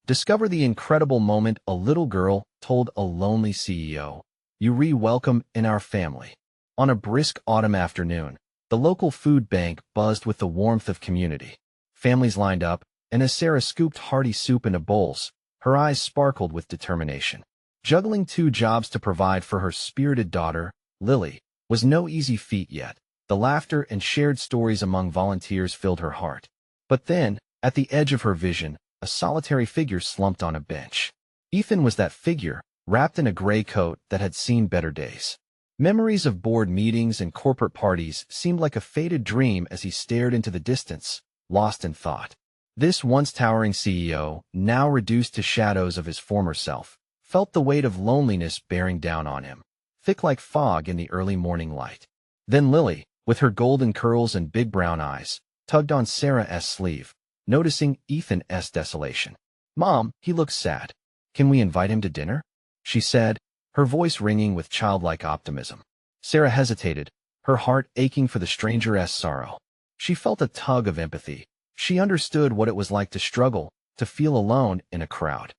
Discover the incredible moment a little girl told a lonely CEO. You re-welcome in our family. On a brisk autumn afternoon, the local food bank buzzed with the warmth of community. Families lined up, and as Sarah scooped hearty soup into bowls, her eyes sparkled with determination. Juggling two jobs to provide for her spirited daughter, Lily, was no easy feat yet. The laughter and shared stories among volunteers filled her heart. But then, at the edge of her vision, a solitary figure slumped on a bench. Ethan was that figure, wrapped in a gray coat that had seen better days. Memories of board meetings and corporate parties seemed like a faded dream as he stared into the distance, lost in thought. This once towering CEO, now reduced to shadows of his former self, felt the weight of loneliness bearing down on him, thick like fog in the early morning light. Then Lily, with her golden curls and big brown eyes, tugged on Sarah's sleeve, noticing Ethan's desolation. "Mom, he looks sad. Can we invite him to dinner?" she said, her voice ringing with childlike optimism. Sarah hesitated, her heart aching for the stranger's sorrow. She felt a tug of empathy. She understood what it was like to struggle, to feel alone in a crowd.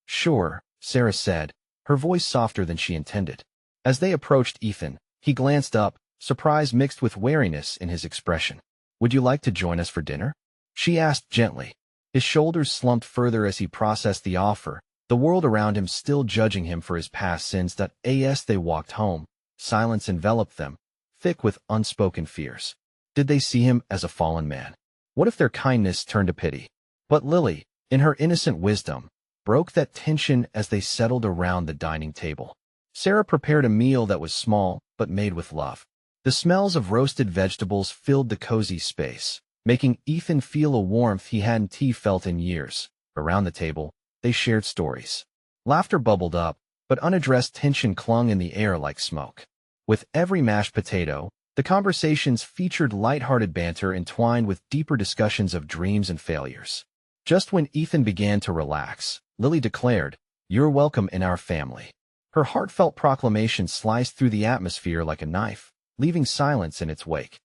Sure, Sarah said, her voice softer than she intended. As they approached Ethan, he glanced up, surprise mixed with wariness in his expression. "Would you like to join us for dinner?" she asked gently. His shoulders slumped further as he processed the offer, the world around him still judging him for his past sins. As they walked home, silence enveloped them, thick with unspoken fears. Did they see him as a fallen man? What if their kindness turned to pity? But Lily, in her innocent wisdom, broke that tension as they settled around the dining table. Sarah prepared a meal that was small, but made with love. The smells of roasted vegetables filled the cozy space, making Ethan feel a warmth he hadn't felt in years. Around the table, they shared stories. Laughter bubbled up, but unaddressed tension clung in the air like smoke. With every mashed potato, the conversations featured lighthearted banter entwined with deeper discussions of dreams and failures. Just when Ethan began to relax, Lily declared, "You're welcome in our family." Her heartfelt proclamation sliced through the atmosphere like a knife, leaving silence in its wake.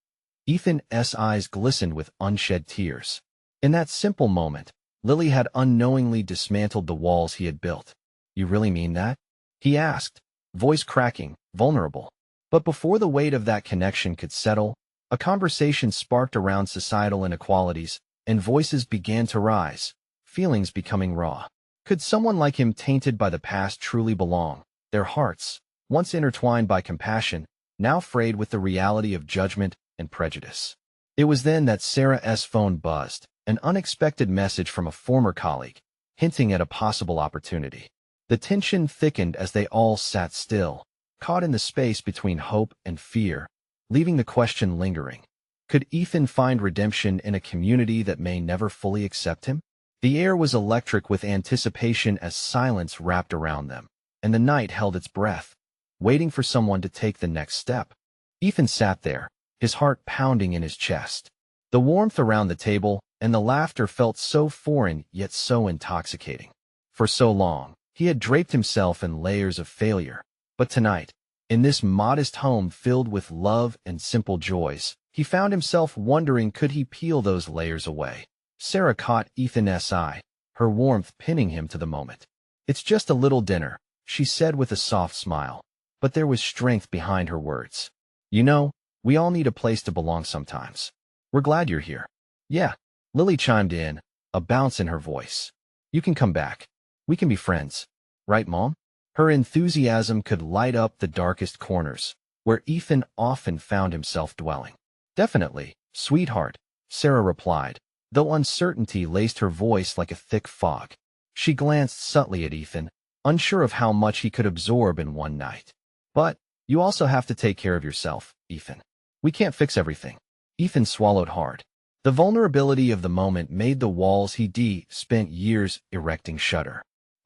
Ethan's eyes glistened with unshed tears. In that simple moment, Lily had unknowingly dismantled the walls he had built. "You really mean that?" he asked, voice cracking, vulnerable. But before the weight of that connection could settle, a conversation sparked around societal inequalities, and voices began to rise, feelings becoming raw. Could someone like him tainted by the past truly belong? Their hearts, once intertwined by compassion, now frayed with the reality of judgment and prejudice. It was then that Sarah's phone buzzed, an unexpected message from a former colleague, hinting at a possible opportunity. The tension thickened as they all sat still, caught in the space between hope and fear, leaving the question lingering. Could Ethan find redemption in a community that may never fully accept him? The air was electric with anticipation as silence wrapped around them, and the night held its breath, waiting for someone to take the next step. Ethan sat there, his heart pounding in his chest. The warmth around the table and the laughter felt so foreign yet so intoxicating. For so long, he had draped himself in layers of failure. But tonight, in this modest home filled with love and simple joys, he found himself wondering, could he peel those layers away? Sarah caught Ethan's eye, her warmth pinning him to the moment. "It's just a little dinner," she said with a soft smile, but there was strength behind her words. "You know, we all need a place to belong sometimes. We're glad you're here." "Yeah," Lily chimed in, a bounce in her voice. "You can come back. We can be friends. Right, Mom?" Her enthusiasm could light up the darkest corners, where Ethan often found himself dwelling. "Definitely, sweetheart," Sarah replied, though uncertainty laced her voice like a thick fog. She glanced subtly at Ethan, unsure of how much he could absorb in one night. "But you also have to take care of yourself, Ethan. We can't fix everything." Ethan swallowed hard. The vulnerability of the moment made the walls he spent years erecting shudder.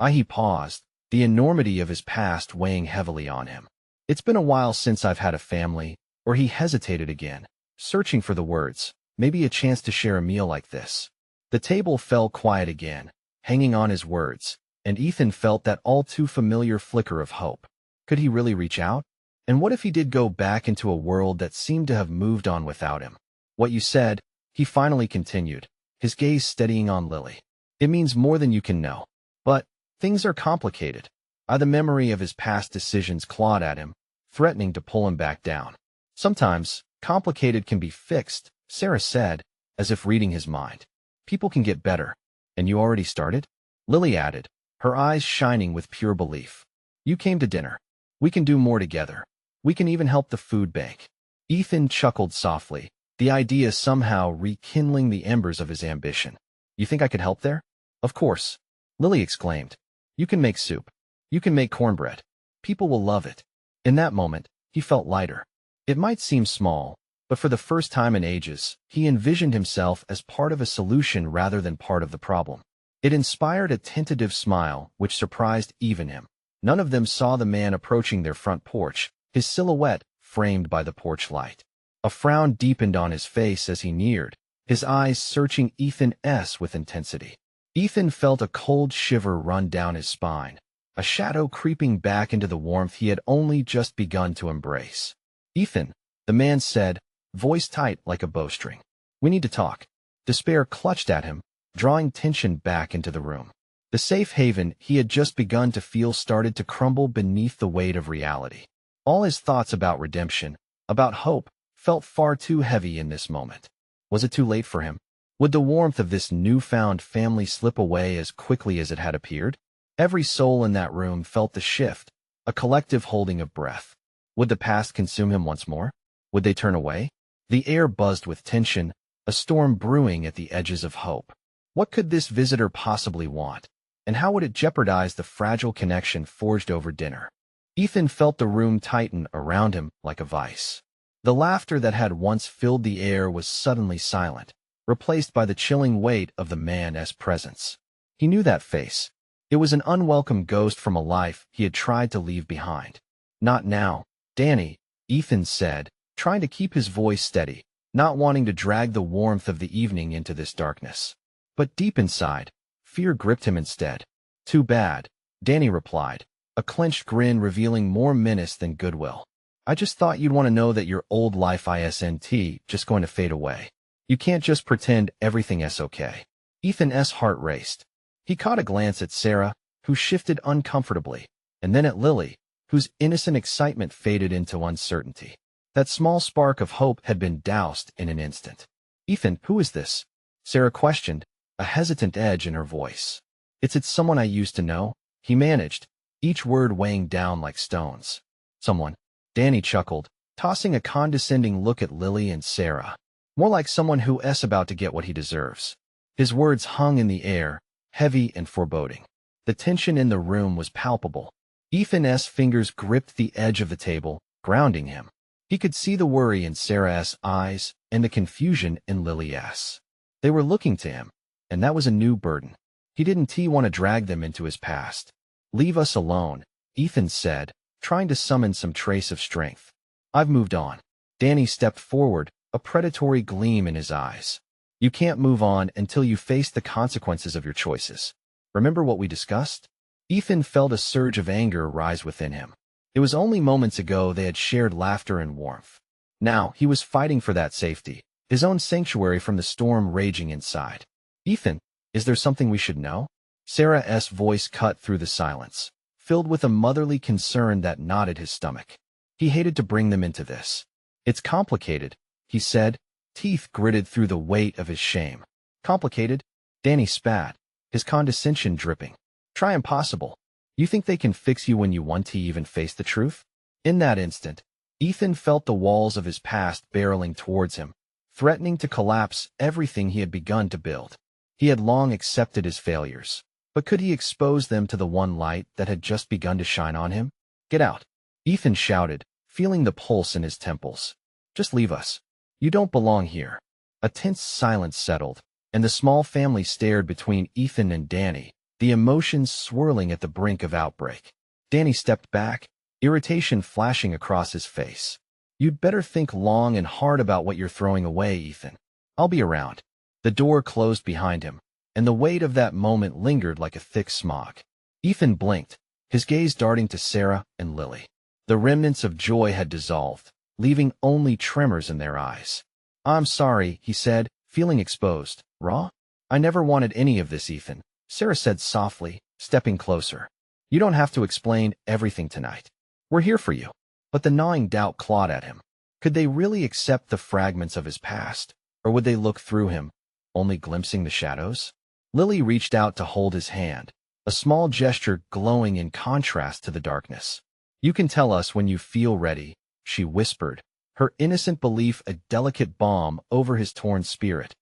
He paused, the enormity of his past weighing heavily on him. "It's been a while since I've had a family," or he hesitated again, searching for the words, maybe a chance to share a meal like this. The table fell quiet again, hanging on his words, and Ethan felt that all too familiar flicker of hope. Could he really reach out? And what if he did go back into a world that seemed to have moved on without him? "What you said," he finally continued, his gaze steadying on Lily. It means more than you can know. But things are complicated. The memory of his past decisions clawed at him, threatening to pull him back down. Sometimes, complicated can be fixed, Sarah said, as if reading his mind. People can get better. And you already started? Lily added, her eyes shining with pure belief. You came to dinner. We can do more together. We can even help the food bank. Ethan chuckled softly, the idea somehow rekindling the embers of his ambition. You think I could help there? Of course. Lily exclaimed. You can make soup. You can make cornbread. People will love it. In that moment, he felt lighter. It might seem small, but for the first time in ages, he envisioned himself as part of a solution rather than part of the problem. It inspired a tentative smile which surprised even him. None of them saw the man approaching their front porch, his silhouette framed by the porch light. A frown deepened on his face as he neared, his eyes searching Ethan's with intensity. Ethan felt a cold shiver run down his spine, a shadow creeping back into the warmth he had only just begun to embrace. Ethan, the man said, voice tight like a bowstring. We need to talk. Despair clutched at him, drawing tension back into the room. The safe haven he had just begun to feel started to crumble beneath the weight of reality. All his thoughts about redemption, about hope, felt far too heavy in this moment. Was it too late for him? Would the warmth of this newfound family slip away as quickly as it had appeared? Every soul in that room felt the shift, a collective holding of breath. Would the past consume him once more? Would they turn away? The air buzzed with tension, a storm brewing at the edges of hope. What could this visitor possibly want? And how would it jeopardize the fragile connection forged over dinner? Ethan felt the room tighten around him like a vice. The laughter that had once filled the air was suddenly silent, replaced by the chilling weight of the man's presence. He knew that face. It was an unwelcome ghost from a life he had tried to leave behind. Not now, Danny, Ethan said, trying to keep his voice steady, not wanting to drag the warmth of the evening into this darkness. But deep inside, fear gripped him instead. Too bad, Danny replied, a clenched grin revealing more menace than goodwill. I just thought you'd want to know that your old life isn't just going to fade away. You can't just pretend everything's okay. Ethan's heart raced. He caught a glance at Sarah, who shifted uncomfortably, and then at Lily, whose innocent excitement faded into uncertainty. That small spark of hope had been doused in an instant. Ethan, who is this? Sarah questioned, a hesitant edge in her voice. It's someone I used to know, he managed, each word weighing down like stones. Someone. Danny chuckled, tossing a condescending look at Lily and Sarah. More like someone who's about to get what he deserves. His words hung in the air, heavy and foreboding. The tension in the room was palpable. Ethan's fingers gripped the edge of the table, grounding him. He could see the worry in Sarah's eyes and the confusion in Lily's. They were looking to him, and that was a new burden. He didn't want to drag them into his past. Leave us alone, Ethan said, trying to summon some trace of strength. I've moved on. Danny stepped forward, a predatory gleam in his eyes. You can't move on until you face the consequences of your choices. Remember what we discussed? Ethan felt a surge of anger rise within him. It was only moments ago they had shared laughter and warmth. Now he was fighting for that safety, his own sanctuary from the storm raging inside. Ethan, is there something we should know? Sarah's voice cut through the silence, filled with a motherly concern that knotted his stomach. He hated to bring them into this. It's complicated, he said, teeth gritted through the weight of his shame. Complicated? Danny spat, his condescension dripping. Try impossible. You think they can fix you when you want to even face the truth? In that instant, Ethan felt the walls of his past barreling towards him, threatening to collapse everything he had begun to build. He had long accepted his failures, but could he expose them to the one light that had just begun to shine on him? Get out, Ethan shouted, feeling the pulse in his temples. Just leave us. You don't belong here. A tense silence settled, and the small family stared between Ethan and Danny, the emotions swirling at the brink of outbreak. Danny stepped back, irritation flashing across his face. You'd better think long and hard about what you're throwing away, Ethan. I'll be around. The door closed behind him, and the weight of that moment lingered like a thick smog. Ethan blinked, his gaze darting to Sarah and Lily. The remnants of joy had dissolved, leaving only tremors in their eyes. I'm sorry, he said, feeling exposed. Raw? I never wanted any of this, Ethan. Sarah said softly, stepping closer. You don't have to explain everything tonight. We're here for you. But the gnawing doubt clawed at him. Could they really accept the fragments of his past? Or would they look through him, only glimpsing the shadows? Lily reached out to hold his hand, a small gesture glowing in contrast to the darkness. You can tell us when you feel ready, she whispered, her innocent belief a delicate balm over his torn spirit.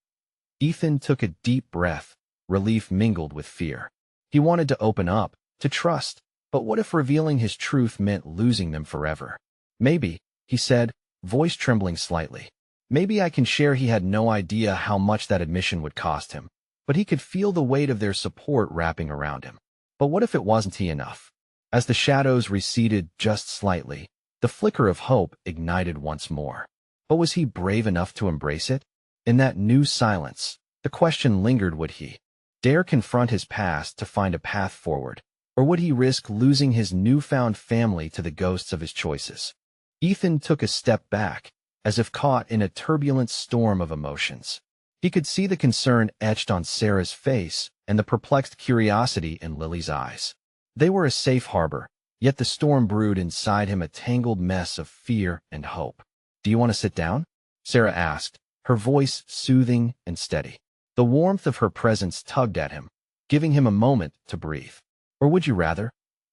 Ethan took a deep breath, relief mingled with fear. He wanted to open up, to trust, but what if revealing his truth meant losing them forever? Maybe, he said, voice trembling slightly. Maybe I can share. He had no idea how much that admission would cost him, but he could feel the weight of their support wrapping around him. But what if it wasn't enough? As the shadows receded just slightly, the flicker of hope ignited once more. But was he brave enough to embrace it? In that new silence, the question lingered: would he dare confront his past to find a path forward? Or would he risk losing his newfound family to the ghosts of his choices? Ethan took a step back, as if caught in a turbulent storm of emotions. He could see the concern etched on Sarah's face and the perplexed curiosity in Lily's eyes. They were a safe harbor, yet the storm brewed inside him, a tangled mess of fear and hope. Do you want to sit down? Sarah asked, her voice soothing and steady. The warmth of her presence tugged at him, giving him a moment to breathe. Or would you rather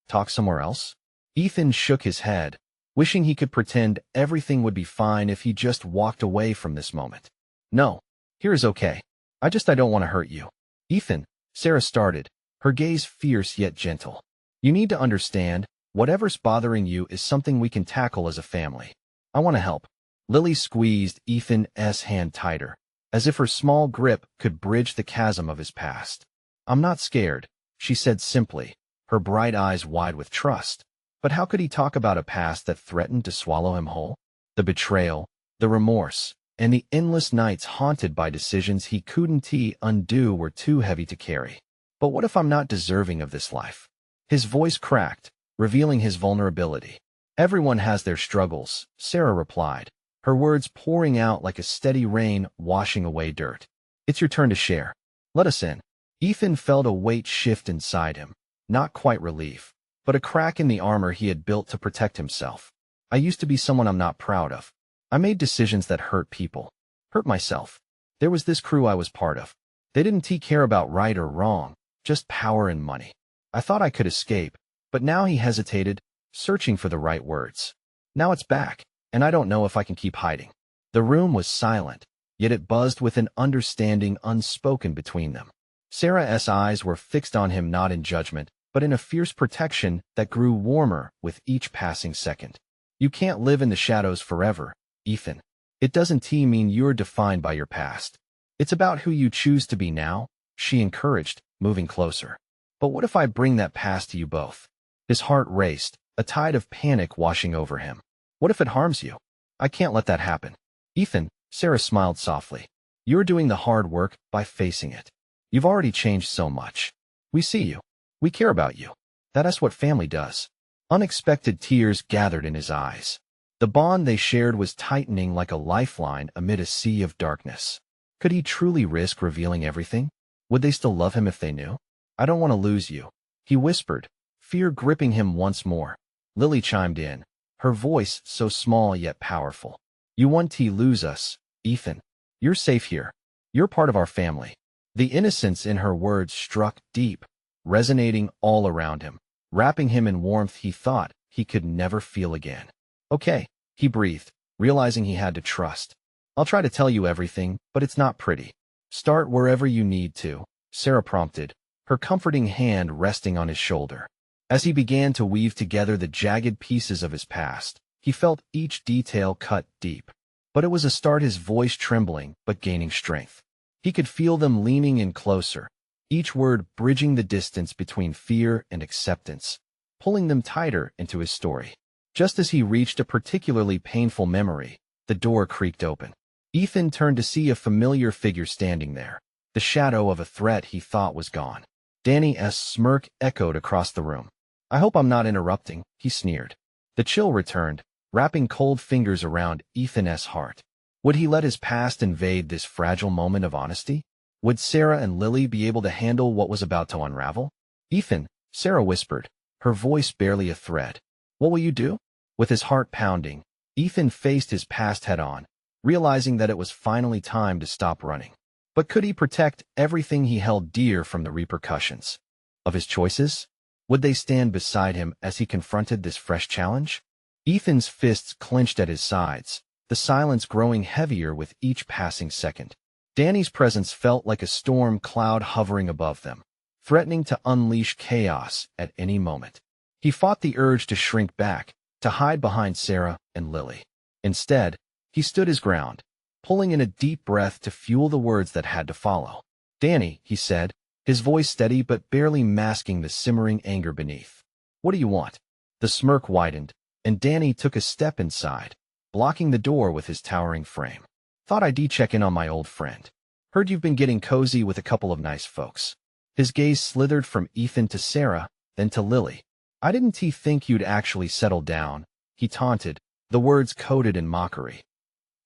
talk somewhere else? Ethan shook his head, wishing he could pretend everything would be fine if he just walked away from this moment. No, here is okay. I don't want to hurt you. Ethan, Sarah started, her gaze fierce yet gentle. You need to understand, whatever's bothering you is something we can tackle as a family. I want to help. Lily squeezed Ethan's hand tighter, as if her small grip could bridge the chasm of his past. I'm not scared, she said simply, her bright eyes wide with trust. But how could he talk about a past that threatened to swallow him whole? The betrayal, the remorse, and the endless nights haunted by decisions he couldn't undo were too heavy to carry. But what if I'm not deserving of this life? His voice cracked, revealing his vulnerability. Everyone has their struggles, Sarah replied, her words pouring out like a steady rain washing away dirt. It's your turn to share. Let us in. Ethan felt a weight shift inside him, not quite relief, but a crack in the armor he had built to protect himself. I used to be someone I'm not proud of. I made decisions that hurt people, hurt myself. There was this crew I was part of. They didn't care about right or wrong, just power and money. I thought I could escape, but now he hesitated, searching for the right words. Now it's back, and I don't know if I can keep hiding. The room was silent, yet it buzzed with an understanding unspoken between them. Sarah's eyes were fixed on him, not in judgment, but in a fierce protection that grew warmer with each passing second. You can't live in the shadows forever, Ethan. It doesn't mean you're defined by your past. It's about who you choose to be now, she encouraged, moving closer. But what if I bring that past to you both? His heart raced, a tide of panic washing over him. What if it harms you? I can't let that happen. Ethan, Sarah smiled softly. You're doing the hard work by facing it. You've already changed so much. We see you. We care about you. That's what family does. Unexpected tears gathered in his eyes. The bond they shared was tightening like a lifeline amid a sea of darkness. Could he truly risk revealing everything? Would they still love him if they knew? I don't want to lose you, he whispered, fear gripping him once more. Lily chimed in, her voice so small yet powerful. You won't lose us, Ethan. You're safe here. You're part of our family. The innocence in her words struck deep, resonating all around him, wrapping him in warmth he thought he could never feel again. Okay, he breathed, realizing he had to trust. I'll try to tell you everything, but it's not pretty. Start wherever you need to, Sarah prompted, her comforting hand resting on his shoulder. As he began to weave together the jagged pieces of his past, he felt each detail cut deep. But it was a start, his voice trembling but gaining strength. He could feel them leaning in closer, each word bridging the distance between fear and acceptance, pulling them tighter into his story. Just as he reached a particularly painful memory, the door creaked open. Ethan turned to see a familiar figure standing there, the shadow of a threat he thought was gone. Danny's smirk echoed across the room. I hope I'm not interrupting, he sneered. The chill returned, wrapping cold fingers around Ethan's heart. Would he let his past invade this fragile moment of honesty? Would Sarah and Lily be able to handle what was about to unravel? Ethan, Sarah whispered, her voice barely a thread. What will you do? With his heart pounding, Ethan faced his past head-on, realizing that it was finally time to stop running. But could he protect everything he held dear from the repercussions of his choices? Would they stand beside him as he confronted this fresh challenge? Ethan's fists clenched at his sides, the silence growing heavier with each passing second. Danny's presence felt like a storm cloud hovering above them, threatening to unleash chaos at any moment. He fought the urge to shrink back, to hide behind Sarah and Lily. Instead, he stood his ground, pulling in a deep breath to fuel the words that had to follow. "Danny," he said, his voice steady but barely masking the simmering anger beneath. "What do you want?" The smirk widened, and Danny took a step inside, blocking the door with his towering frame. "Thought I'd check in on my old friend. Heard you've been getting cozy with a couple of nice folks." His gaze slithered from Ethan to Sarah, then to Lily. "I didn't think you'd actually settle down," he taunted, the words coated in mockery.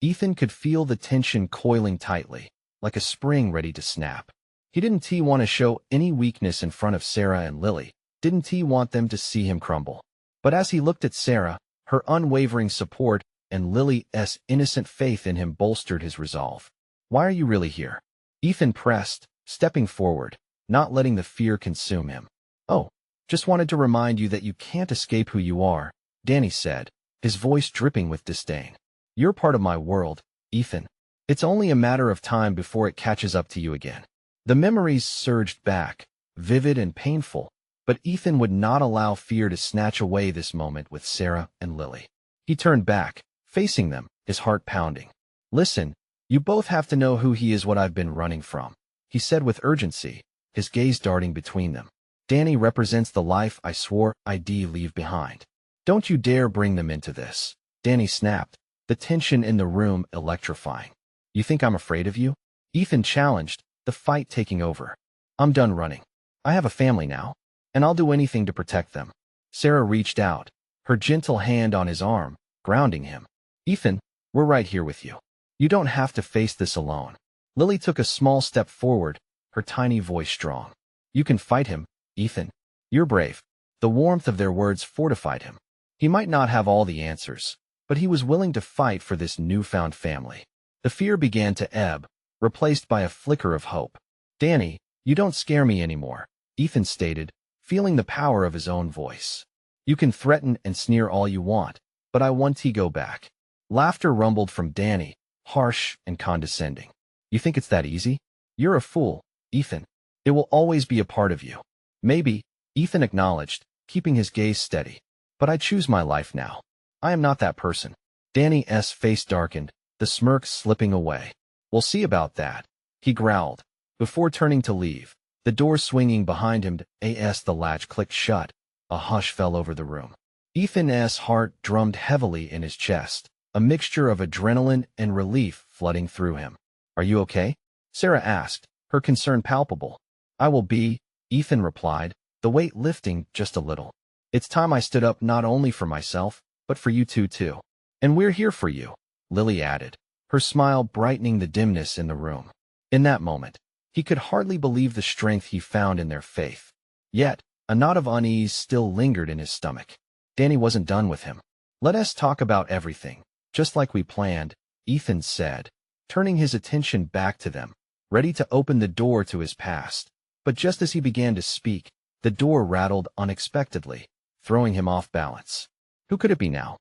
Ethan could feel the tension coiling tightly, like a spring ready to snap. He didn't want to show any weakness in front of Sarah and Lily, didn't want them to see him crumble. But as he looked at Sarah, her unwavering support and Lily's innocent faith in him bolstered his resolve. "Why are you really here?" Ethan pressed, stepping forward, not letting the fear consume him. "Oh, just wanted to remind you that you can't escape who you are," Danny said, his voice dripping with disdain. "You're part of my world, Ethan. It's only a matter of time before it catches up to you again." The memories surged back, vivid and painful, but Ethan would not allow fear to snatch away this moment with Sarah and Lily. He turned back, facing them, his heart pounding. "Listen, you both have to know who he is, what I've been running from," he said with urgency, his gaze darting between them. "Danny represents the life I swore I'd leave behind. Don't you dare bring them into this." Danny snapped, the tension in the room electrifying. "You think I'm afraid of you?" Ethan challenged, the fight taking over. "I'm done running. I have a family now, and I'll do anything to protect them." Sarah reached out, her gentle hand on his arm, grounding him. "Ethan, we're right here with you. You don't have to face this alone." Lily took a small step forward, her tiny voice strong. "You can fight him, Ethan. You're brave." The warmth of their words fortified him. He might not have all the answers, but he was willing to fight for this newfound family. The fear began to ebb, replaced by a flicker of hope. "Danny, you don't scare me anymore," Ethan stated, feeling the power of his own voice. "You can threaten and sneer all you want, but I want to go back." Laughter rumbled from Danny, harsh and condescending. "You think it's that easy? You're a fool, Ethan. It will always be a part of you." "Maybe," Ethan acknowledged, keeping his gaze steady. "But I choose my life now. I am not that person." Danny's face darkened, the smirk slipping away. "We'll see about that," he growled, before turning to leave, the door swinging behind him as the latch clicked shut. A hush fell over the room. Ethan's heart drummed heavily in his chest, a mixture of adrenaline and relief flooding through him. "Are you okay?" Sarah asked, her concern palpable. "I will be," Ethan replied, the weight lifting just a little. "It's time I stood up not only for myself, but for you two too. And we're here for you," Lily added, her smile brightening the dimness in the room. In that moment, he could hardly believe the strength he found in their faith. Yet, a knot of unease still lingered in his stomach. Danny wasn't done with him. "Let us talk about everything, just like we planned," Ethan said, turning his attention back to them, ready to open the door to his past. But just as he began to speak, the door rattled unexpectedly, throwing him off balance. Who could it be now?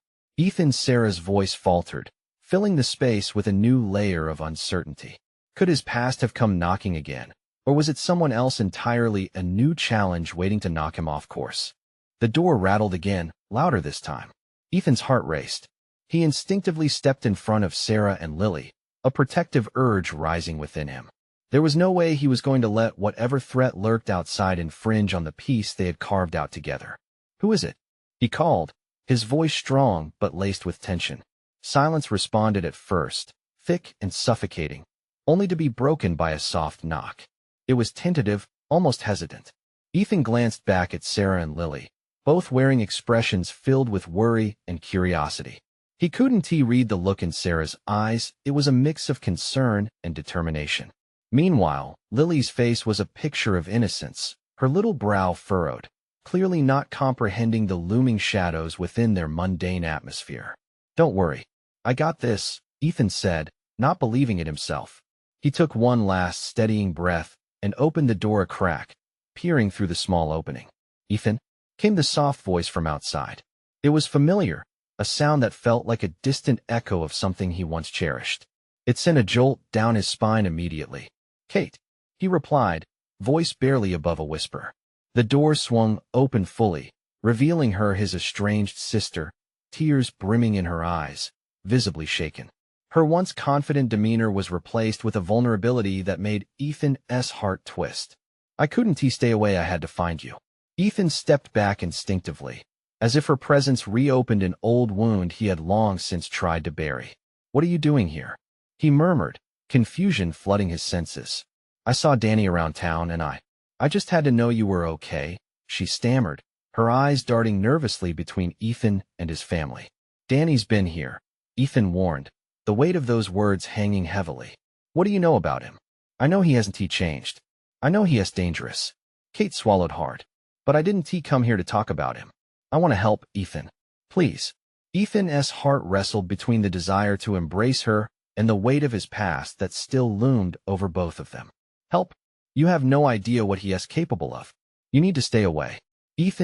Sarah's voice faltered, filling the space with a new layer of uncertainty. Could his past have come knocking again, or was it someone else entirely, a new challenge waiting to knock him off course? The door rattled again, louder this time. Ethan's heart raced. He instinctively stepped in front of Sarah and Lily, a protective urge rising within him. There was no way he was going to let whatever threat lurked outside infringe on the peace they had carved out together. "Who is it?" he called, his voice strong but laced with tension. Silence responded at first, thick and suffocating, only to be broken by a soft knock. It was tentative, almost hesitant. Ethan glanced back at Sarah and Lily, both wearing expressions filled with worry and curiosity. He couldn't read the look in Sarah's eyes. It was a mix of concern and determination. Meanwhile, Lily's face was a picture of innocence, her little brow furrowed, clearly not comprehending the looming shadows within their mundane atmosphere. "Don't worry. I got this," Ethan said, not believing it himself. He took one last steadying breath and opened the door a crack, peering through the small opening. "Ethan?" came the soft voice from outside. It was familiar, a sound that felt like a distant echo of something he once cherished. It sent a jolt down his spine immediately. "Kate," he replied, voice barely above a whisper. The door swung open fully, revealing her his estranged sister, tears brimming in her eyes, visibly shaken. Her once confident demeanor was replaced with a vulnerability that made Ethan's heart twist. "I couldn't stay away, I had to find you." Ethan stepped back instinctively, as if her presence reopened an old wound he had long since tried to bury. "What are you doing here?" he murmured, confusion flooding his senses. "I saw Danny around town and I just had to know you were okay," she stammered, her eyes darting nervously between Ethan and his family. "Danny's been here," Ethan warned, the weight of those words hanging heavily. "What do you know about him?" "I know he hasn't changed. I know he is dangerous." Kate swallowed hard. "But I didn't come here to talk about him. I want to help, Ethan. Please." Ethan's heart wrestled between the desire to embrace her and the weight of his past that still loomed over both of them. "Help? You have no idea what he is capable of. You need to stay away."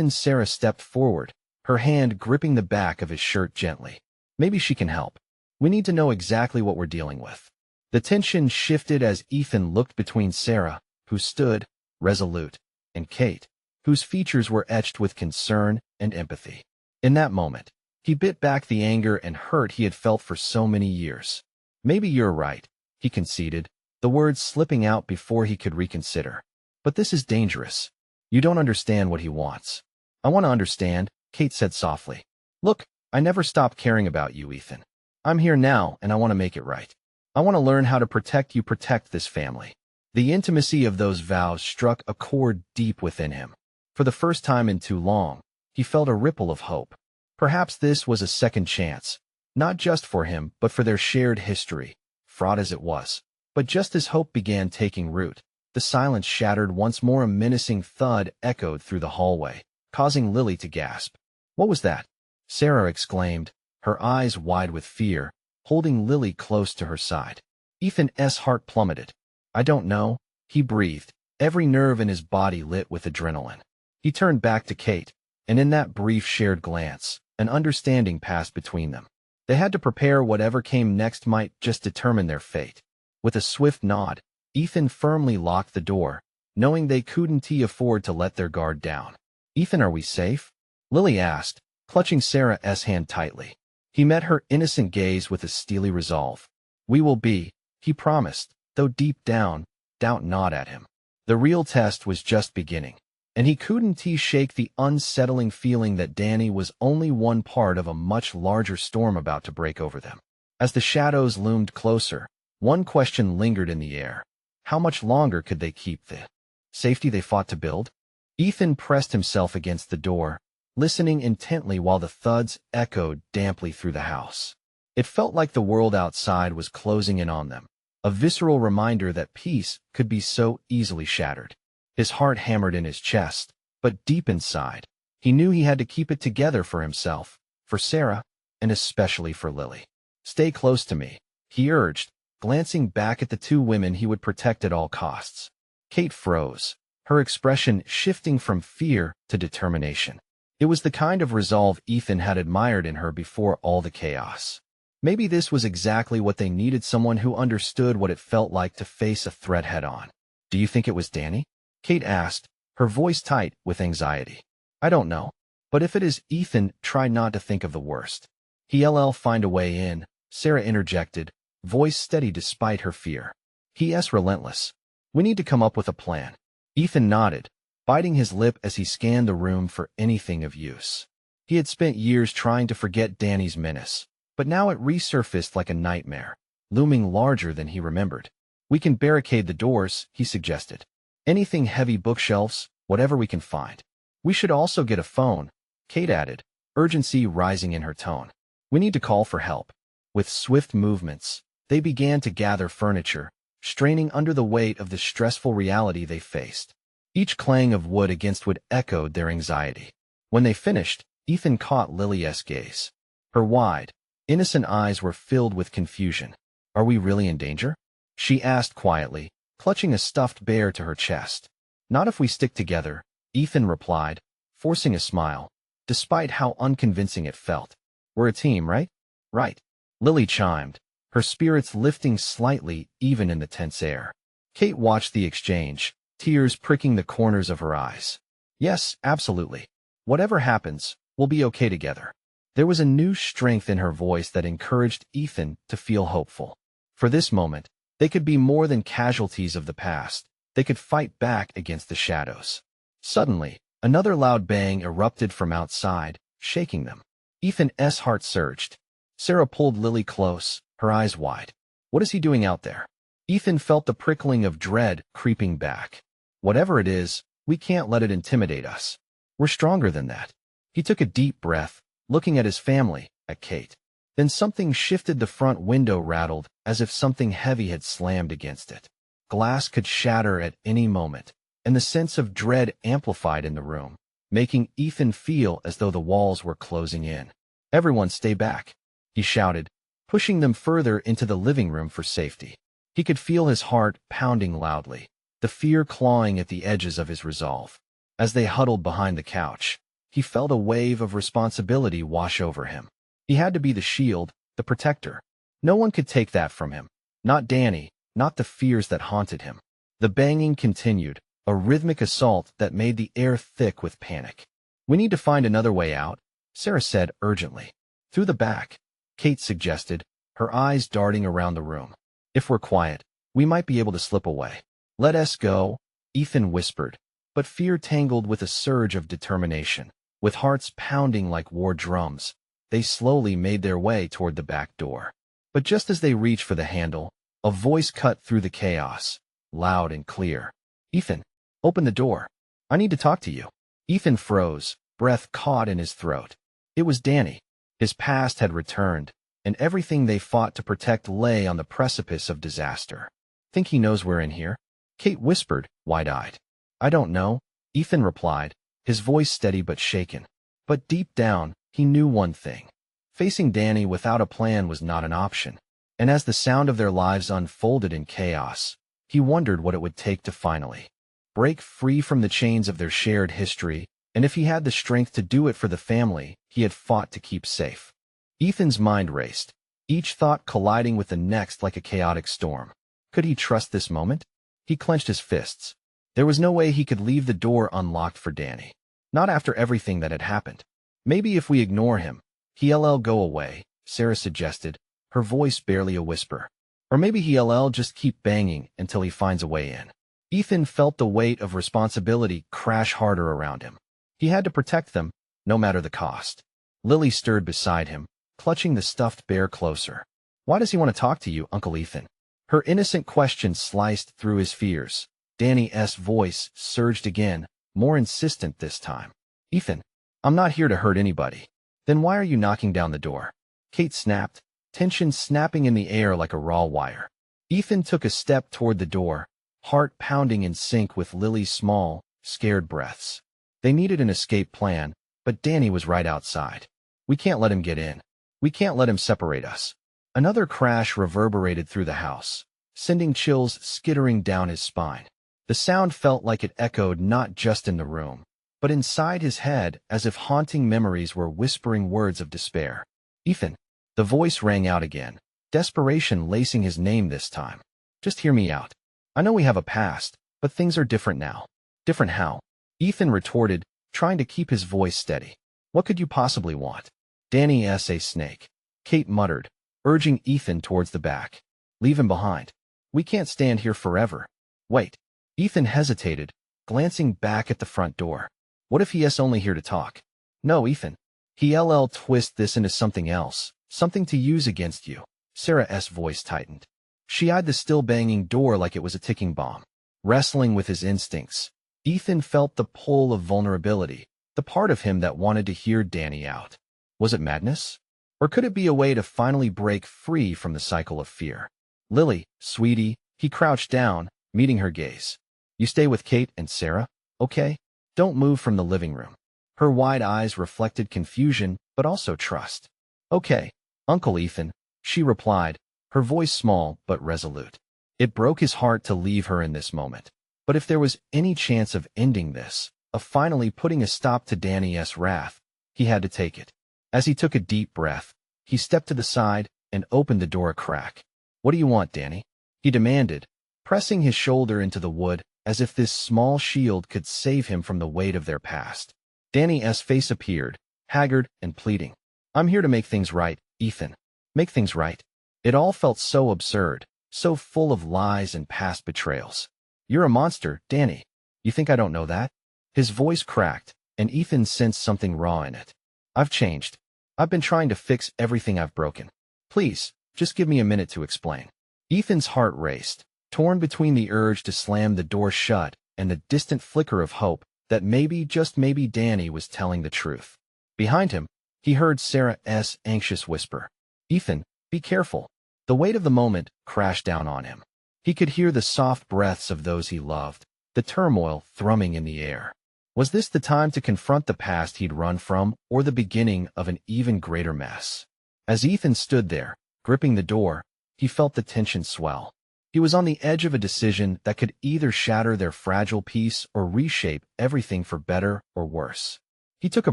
Sarah stepped forward, her hand gripping the back of his shirt gently. "Maybe she can help. We need to know exactly what we're dealing with." The tension shifted as Ethan looked between Sarah, who stood, resolute, and Kate, whose features were etched with concern and empathy. In that moment, he bit back the anger and hurt he had felt for so many years. "Maybe you're right," he conceded, the words slipping out before he could reconsider. "But this is dangerous. You don't understand what he wants." "I want to understand," Kate said softly. "Look, I never stopped caring about you, Ethan. I'm here now, and I want to make it right. I want to learn how to protect you, protect this family." The intimacy of those vows struck a chord deep within him. For the first time in too long, he felt a ripple of hope. Perhaps this was a second chance, not just for him, but for their shared history, fraught as it was. But just as hope began taking root, the silence shattered once more. A menacing thud echoed through the hallway, causing Lily to gasp. "What was that?" Sarah exclaimed, her eyes wide with fear, holding Lily close to her side. Ethan's heart plummeted. "I don't know," he breathed, every nerve in his body lit with adrenaline. He turned back to Kate, and in that brief shared glance, an understanding passed between them. They had to prepare. Whatever came next might just determine their fate. With a swift nod, Ethan firmly locked the door, knowing they couldn't afford to let their guard down. "Ethan, are we safe?" Lily asked, clutching Sarah's hand tightly. He met her innocent gaze with a steely resolve. "We will be," he promised, though deep down, doubt gnawed at him. The real test was just beginning, and he couldn't shake the unsettling feeling that Danny was only one part of a much larger storm about to break over them. As the shadows loomed closer, one question lingered in the air. How much longer could they keep the safety they fought to build? Ethan pressed himself against the door, listening intently while the thuds echoed damply through the house. It felt like the world outside was closing in on them, a visceral reminder that peace could be so easily shattered. His heart hammered in his chest, but deep inside, he knew he had to keep it together for himself, for Sarah, and especially for Lily. "Stay close to me," he urged, glancing back at the two women he would protect at all costs. Kate froze, her expression shifting from fear to determination. It was the kind of resolve Ethan had admired in her before all the chaos. Maybe this was exactly what they needed, someone who understood what it felt like to face a threat head-on. "Do you think it was Danny?" Kate asked, her voice tight with anxiety. "I don't know. But if it is," Ethan tried not to think of the worst. "He'll find a way in," Sarah interjected, voice steady despite her fear. "He's relentless. We need to come up with a plan." Ethan nodded, biting his lip as he scanned the room for anything of use. He had spent years trying to forget Danny's menace, but now it resurfaced like a nightmare, looming larger than he remembered. "We can barricade the doors," he suggested. "Anything heavy, bookshelves, whatever we can find." "We should also get a phone," Kate added, urgency rising in her tone. "We need to call for help." With swift movements, they began to gather furniture, straining under the weight of the stressful reality they faced. Each clang of wood against wood echoed their anxiety. When they finished, Ethan caught Lily's gaze. Her wide, innocent eyes were filled with confusion. "Are we really in danger?" she asked quietly, clutching a stuffed bear to her chest. "Not if we stick together," Ethan replied, forcing a smile, despite how unconvincing it felt. "We're a team, right?" "Right," Lily chimed, her spirits lifting slightly even in the tense air. Kate watched the exchange, tears pricking the corners of her eyes. "Yes, absolutely. Whatever happens, we'll be okay together." There was a new strength in her voice that encouraged Ethan to feel hopeful. For this moment, they could be more than casualties of the past. They could fight back against the shadows. Suddenly, another loud bang erupted from outside, shaking them. Ethan's heart surged. Sarah pulled Lily close, her eyes wide. "What is he doing out there?" Ethan felt the prickling of dread creeping back. "Whatever it is, we can't let it intimidate us. We're stronger than that." He took a deep breath, looking at his family, at Kate. Then something shifted. The front window rattled, as if something heavy had slammed against it. Glass could shatter at any moment, and the sense of dread amplified in the room, making Ethan feel as though the walls were closing in. "Everyone stay back," he shouted, pushing them further into the living room for safety. He could feel his heart pounding loudly, the fear clawing at the edges of his resolve. As they huddled behind the couch, he felt a wave of responsibility wash over him. He had to be the shield, the protector. No one could take that from him. Not Danny, not the fears that haunted him. The banging continued, a rhythmic assault that made the air thick with panic. "We need to find another way out," Sarah said urgently. "Through the back," Kate suggested, her eyes darting around the room. "If we're quiet, we might be able to slip away." "Let us go," Ethan whispered, but fear tangled with a surge of determination. With hearts pounding like war drums, they slowly made their way toward the back door. But just as they reached for the handle, a voice cut through the chaos, loud and clear. "Ethan, open the door. I need to talk to you." Ethan froze, breath caught in his throat. It was Danny. His past had returned, and everything they fought to protect lay on the precipice of disaster. "Think he knows we're in here?" Kate whispered, wide-eyed. "I don't know," Ethan replied, his voice steady but shaken. But deep down, he knew one thing. Facing Danny without a plan was not an option. And as the sound of their lives unfolded in chaos, he wondered what it would take to finally break free from the chains of their shared history, and if he had the strength to do it for the family he had fought to keep safe. Ethan's mind raced, each thought colliding with the next like a chaotic storm. Could he trust this moment? He clenched his fists. There was no way he could leave the door unlocked for Danny. Not after everything that had happened. "Maybe if we ignore him, he'll go away," Sarah suggested, her voice barely a whisper. "Or maybe he'll just keep banging until he finds a way in." Ethan felt the weight of responsibility crash harder around him. He had to protect them, no matter the cost. Lily stirred beside him, clutching the stuffed bear closer. "Why does he want to talk to you, Uncle Ethan?" Her innocent question sliced through his fears. Danny's voice surged again, more insistent this time. "Ethan, I'm not here to hurt anybody." "Then why are you knocking down the door?" Kate snapped, tension snapping in the air like a raw wire. Ethan took a step toward the door, heart pounding in sync with Lily's small, scared breaths. They needed an escape plan, but Danny was right outside. "We can't let him get in. We can't let him separate us." Another crash reverberated through the house, sending chills skittering down his spine. The sound felt like it echoed not just in the room, but inside his head, as if haunting memories were whispering words of despair. "Ethan," the voice rang out again, desperation lacing his name this time. "Just hear me out. I know we have a past, but things are different now." "Different how?" Ethan retorted, trying to keep his voice steady. "What could you possibly want?" "Danny's a snake," Kate muttered, urging Ethan towards the back. "Leave him behind. We can't stand here forever." "Wait." Ethan hesitated, glancing back at the front door. "What if he's only here to talk?" "No, Ethan. He'll twist this into something else, something to use against you." Sarah's voice tightened. She eyed the still banging door like it was a ticking bomb. Wrestling with his instincts, Ethan felt the pull of vulnerability, the part of him that wanted to hear Danny out. Was it madness? Or could it be a way to finally break free from the cycle of fear? "Lily, sweetie," He crouched down, meeting her gaze. You stay with Kate and Sarah, okay? Don't move from the living room. Her wide eyes reflected confusion, but also trust. Okay, Uncle Ethan, she replied, her voice small but resolute. It broke his heart to leave her in this moment. But if there was any chance of ending this, of finally putting a stop to Danny's wrath, he had to take it. As he took a deep breath, he stepped to the side and opened the door a crack. What do you want, Danny? He demanded, pressing his shoulder into the wood as if this small shield could save him from the weight of their past. Danny's face appeared, haggard and pleading. I'm here to make things right, Ethan. Make things right. It all felt so absurd, so full of lies and past betrayals. You're a monster, Danny. You think I don't know that? His voice cracked, and Ethan sensed something raw in it. I've changed. I've been trying to fix everything I've broken. Please, just give me a minute to explain. Ethan's heart raced, torn between the urge to slam the door shut and the distant flicker of hope that maybe, just maybe, Danny was telling the truth. Behind him, he heard Sarah's anxious whisper. Ethan, be careful. The weight of the moment crashed down on him. He could hear the soft breaths of those he loved, the turmoil thrumming in the air. Was this the time to confront the past he'd run from, or the beginning of an even greater mess? As Ethan stood there, gripping the door, he felt the tension swell. He was on the edge of a decision that could either shatter their fragile peace or reshape everything for better or worse. He took a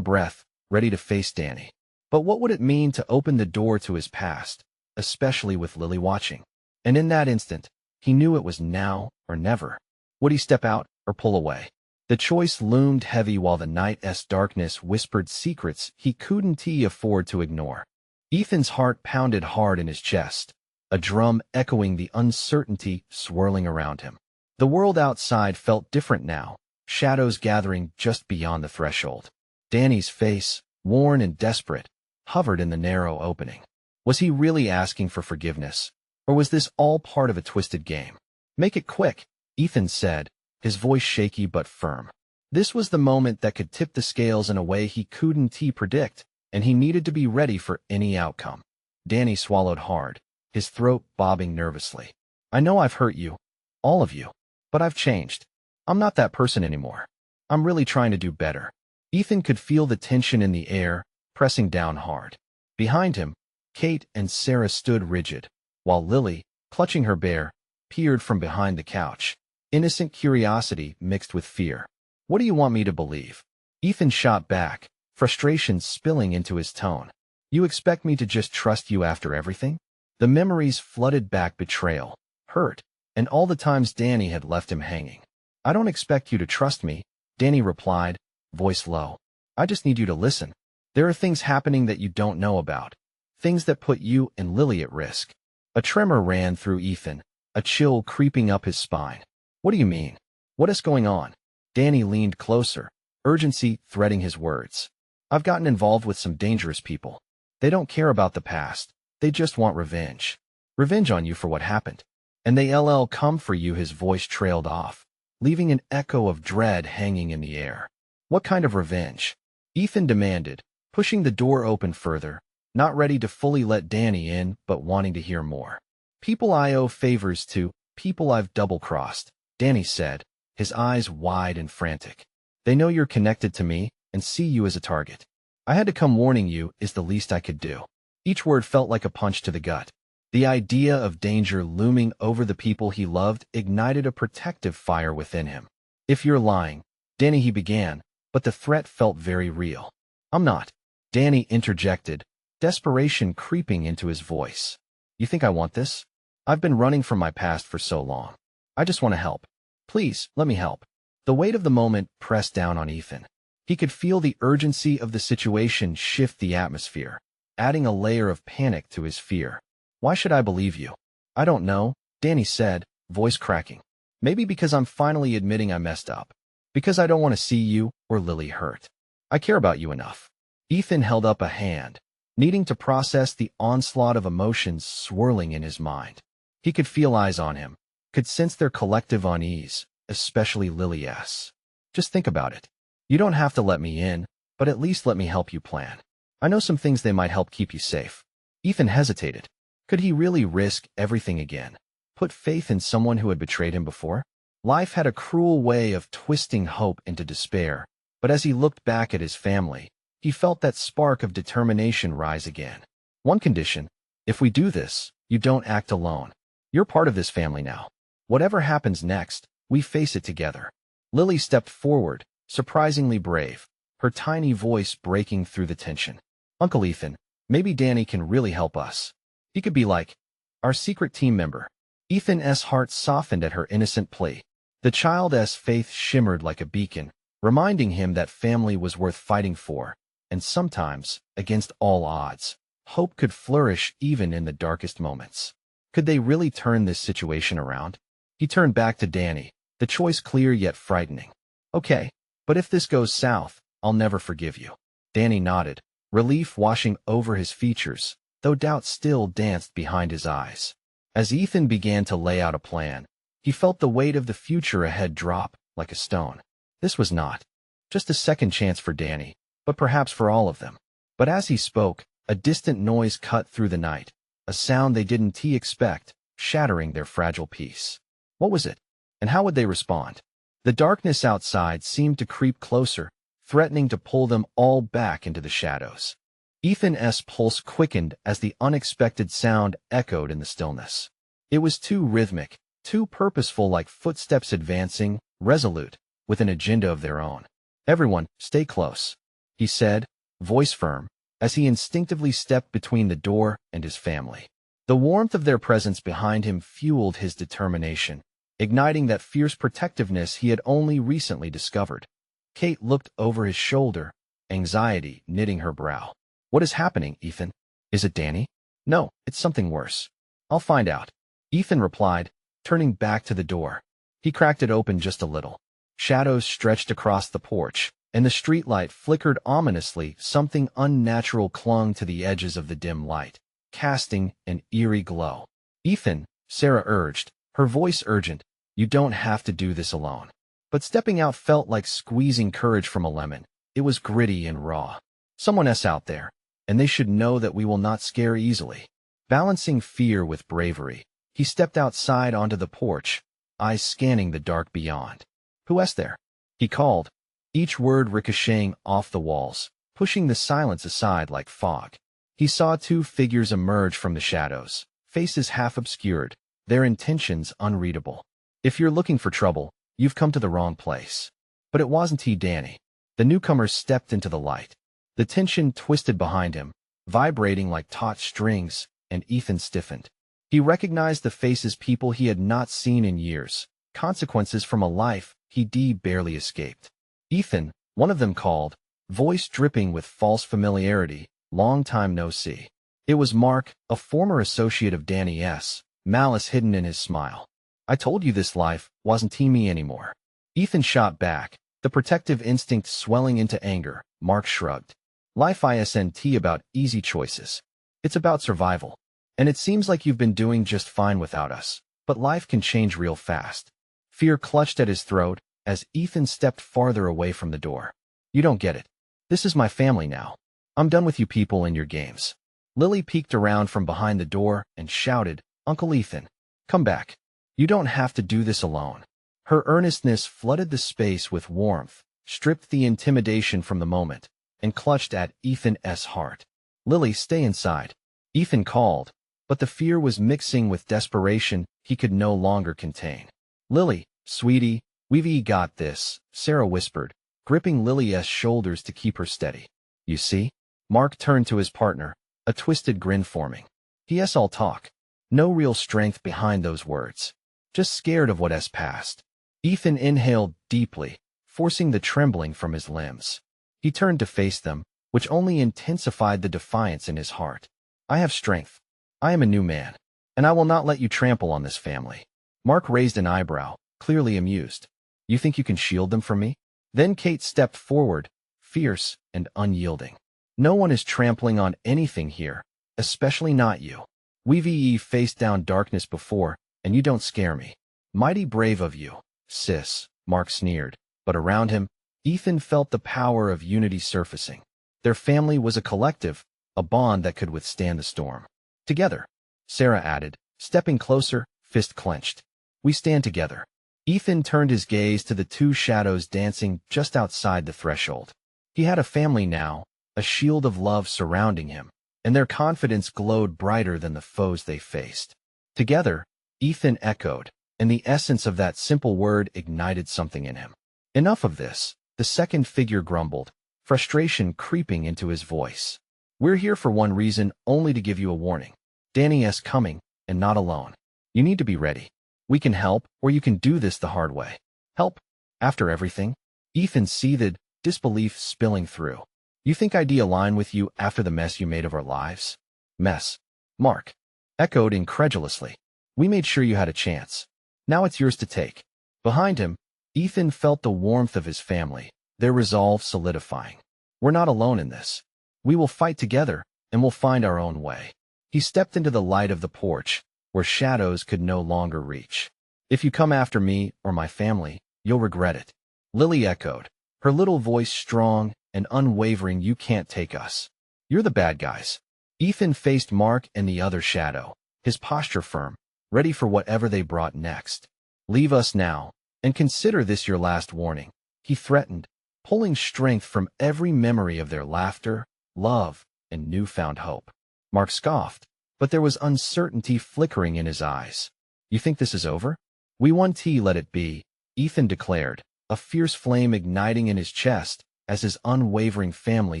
breath, ready to face Danny. But what would it mean to open the door to his past, especially with Lily watching? And in that instant, he knew it was now or never. Would he step out or pull away? The choice loomed heavy while the night's darkness whispered secrets he couldn't afford to ignore. Ethan's heart pounded hard in his chest, a drum echoing the uncertainty swirling around him. The world outside felt different now, shadows gathering just beyond the threshold. Danny's face, worn and desperate, hovered in the narrow opening. Was he really asking for forgiveness, or was this all part of a twisted game? Make it quick, Ethan said, his voice shaky but firm. This was the moment that could tip the scales in a way he couldn't predict, and he needed to be ready for any outcome. Danny swallowed hard, his throat bobbing nervously. I know I've hurt you, all of you, but I've changed. I'm not that person anymore. I'm really trying to do better. Ethan could feel the tension in the air, pressing down hard. Behind him, Kate and Sarah stood rigid, while Lily, clutching her bear, peered from behind the couch. Innocent curiosity mixed with fear. What do you want me to believe? Ethan shot back, frustration spilling into his tone. You expect me to just trust you after everything? The memories flooded back betrayal, hurt, and all the times Danny had left him hanging. I don't expect you to trust me, Danny replied, voice low. I just need you to listen. There are things happening that you don't know about. Things that put you and Lily at risk. A tremor ran through Ethan, a chill creeping up his spine. What do you mean? What is going on? Danny leaned closer, urgency threading his words. I've gotten involved with some dangerous people. They don't care about the past. They just want revenge. Revenge on you for what happened. And they come for you. His voice trailed off, leaving an echo of dread hanging in the air. What kind of revenge? Ethan demanded, pushing the door open further, not ready to fully let Danny in, but wanting to hear more. People I owe favors to, people I've double-crossed, Danny said, his eyes wide and frantic. They know you're connected to me and see you as a target. I had to come. Warning you is the least I could do. Each word felt like a punch to the gut. The idea of danger looming over the people he loved ignited a protective fire within him. If you're lying, Danny, he began, but the threat felt very real. I'm not, Danny interjected, desperation creeping into his voice. You think I want this? I've been running from my past for so long. I just want to help. Please, let me help. The weight of the moment pressed down on Ethan. He could feel the urgency of the situation shift the atmosphere, adding a layer of panic to his fear. Why should I believe you? I don't know, Danny said, voice cracking. Maybe because I'm finally admitting I messed up. Because I don't want to see you or Lily hurt. I care about you enough. Ethan held up a hand, needing to process the onslaught of emotions swirling in his mind. He could feel eyes on him, could sense their collective unease, especially Lily's. Just think about it. You don't have to let me in, but at least let me help you plan. I know some things they might help keep you safe. Ethan hesitated. Could he really risk everything again? Put faith in someone who had betrayed him before? Life had a cruel way of twisting hope into despair, but as he looked back at his family, he felt that spark of determination rise again. One condition: if we do this, you don't act alone. You're part of this family now. Whatever happens next, we face it together. Lily stepped forward, surprisingly brave, her tiny voice breaking through the tension. Uncle Ethan, maybe Danny can really help us. He could be like our secret team member. Ethan's heart softened at her innocent plea. The child's faith shimmered like a beacon, reminding him that family was worth fighting for, and sometimes, against all odds, hope could flourish even in the darkest moments. Could they really turn this situation around? He turned back to Danny, the choice clear yet frightening. Okay, but if this goes south, I'll never forgive you. Danny nodded, relief washing over his features, though doubt still danced behind his eyes. As Ethan began to lay out a plan, he felt the weight of the future ahead drop like a stone. This was not just a second chance for Danny, but perhaps for all of them. But as he spoke, a distant noise cut through the night, a sound they didn't expect, shattering their fragile peace. What was it? And how would they respond? The darkness outside seemed to creep closer, threatening to pull them all back into the shadows. Ethan's pulse quickened as the unexpected sound echoed in the stillness. It was too rhythmic, too purposeful, like footsteps advancing, resolute, with an agenda of their own. Everyone, stay close, he said, voice firm, as he instinctively stepped between the door and his family. The warmth of their presence behind him fueled his determination, igniting that fierce protectiveness he had only recently discovered. Kate looked over his shoulder, anxiety knitting her brow. What is happening, Ethan? Is it Danny? No, it's something worse. I'll find out, Ethan replied, turning back to the door. He cracked it open just a little. Shadows stretched across the porch, and the streetlight flickered ominously. Something unnatural clung to the edges of the dim light, casting an eerie glow. Ethan, Sarah urged, her voice urgent, you don't have to do this alone. But stepping out felt like squeezing courage from a lemon. It was gritty and raw. Someone's out there, and they should know that we will not scare easily. Balancing fear with bravery, he stepped outside onto the porch, eyes scanning the dark beyond. Who's there? He called, each word ricocheting off the walls, pushing the silence aside like fog. He saw two figures emerge from the shadows, faces half obscured, their intentions unreadable. If you're looking for trouble, you've come to the wrong place. But it wasn't Danny. The newcomer stepped into the light. The tension twisted behind him, vibrating like taut strings, and Ethan stiffened. He recognized the faces, people he had not seen in years, consequences from a life he barely escaped. Ethan, one of them called, voice dripping with false familiarity, long time no see. It was Mark, a former associate of Danny's, malice hidden in his smile. I told you this life wasn't me anymore. Ethan shot back, the protective instinct swelling into anger. Mark shrugged. Life isn't about easy choices. It's about survival. And it seems like you've been doing just fine without us. But life can change real fast. Fear clutched at his throat as Ethan stepped farther away from the door. You don't get it. This is my family now. I'm done with you people and your games. Lily peeked around from behind the door and shouted, Uncle Ethan, come back. You don't have to do this alone. Her earnestness flooded the space with warmth, stripped the intimidation from the moment, and clutched at Ethan's heart. Lily, stay inside, Ethan called, but the fear was mixing with desperation he could no longer contain. Lily, sweetie, we've got this, Sarah whispered, gripping Lily's shoulders to keep her steady. You see? Mark turned to his partner, a twisted grin forming. P.S. all talk. No real strength behind those words. Just scared of what's passed. Ethan inhaled deeply, forcing the trembling from his limbs. He turned to face them, which only intensified the defiance in his heart. I have strength. I am a new man, and I will not let you trample on this family. Mark raised an eyebrow, clearly amused. You think you can shield them from me? Then Kate stepped forward, fierce and unyielding. No one is trampling on anything here, especially not you. We've faced down darkness before, and you don't scare me. Mighty brave of you, sis, Mark sneered, but around him, Ethan felt the power of unity surfacing. Their family was a collective, a bond that could withstand the storm. Together, Sarah added, stepping closer, fist clenched. We stand together. Ethan turned his gaze to the two shadows dancing just outside the threshold. He had a family now, a shield of love surrounding him, and their confidence glowed brighter than the foes they faced. Together, Ethan echoed, and the essence of that simple word ignited something in him. Enough of this, the second figure grumbled, frustration creeping into his voice. We're here for one reason, only to give you a warning. Danny S. coming, and not alone. You need to be ready. We can help, or you can do this the hard way. Help? After everything? Ethan seethed, disbelief spilling through. You think I'd align with you after the mess you made of our lives? Mess. Mark echoed incredulously. We made sure you had a chance. Now it's yours to take. Behind him, Ethan felt the warmth of his family, their resolve solidifying. We're not alone in this. We will fight together, and we'll find our own way. He stepped into the light of the porch, where shadows could no longer reach. If you come after me or my family, you'll regret it. Lily echoed, her little voice strong and unwavering. You can't take us. You're the bad guys. Ethan faced Mark and the other shadow, his posture firm, ready for whatever they brought next. Leave us now, and consider this your last warning, he threatened, pulling strength from every memory of their laughter, love, and newfound hope. Mark scoffed, but there was uncertainty flickering in his eyes. You think this is over? We won't let it be, Ethan declared, a fierce flame igniting in his chest as his unwavering family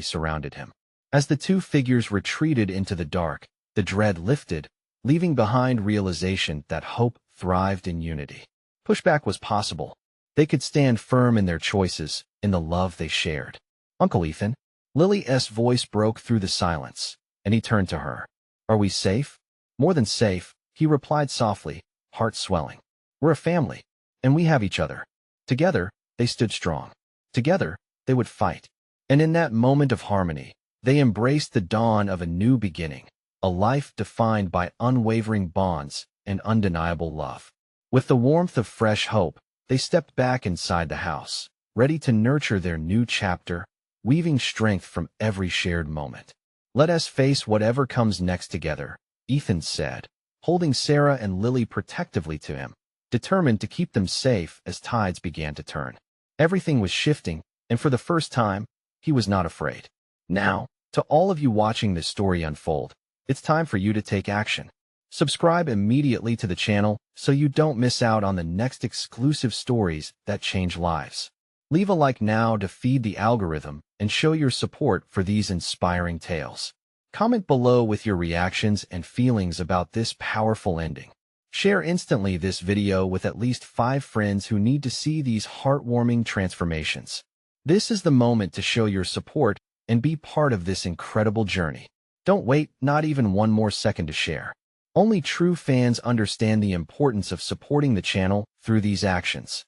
surrounded him. As the two figures retreated into the dark, the dread lifted, leaving behind realization that hope thrived in unity. Pushback was possible. They could stand firm in their choices, in the love they shared. Uncle Ethan, Lily's voice broke through the silence, and he turned to her. Are we safe? More than safe, he replied softly, heart swelling. We're a family, and we have each other. Together, they stood strong. Together, they would fight. And in that moment of harmony, they embraced the dawn of a new beginning, a life defined by unwavering bonds and undeniable love. With the warmth of fresh hope, they stepped back inside the house, ready to nurture their new chapter, weaving strength from every shared moment. Let us face whatever comes next together, Ethan said, holding Sarah and Lily protectively to him, determined to keep them safe as tides began to turn. Everything was shifting, and for the first time, he was not afraid. Now, to all of you watching this story unfold, it's time for you to take action. Subscribe immediately to the channel so you don't miss out on the next exclusive stories that change lives. Leave a like now to feed the algorithm and show your support for these inspiring tales. Comment below with your reactions and feelings about this powerful ending. Share instantly this video with at least 5 friends who need to see these heartwarming transformations. This is the moment to show your support and be part of this incredible journey. Don't wait, not even one more second to share. Only true fans understand the importance of supporting the channel through these actions.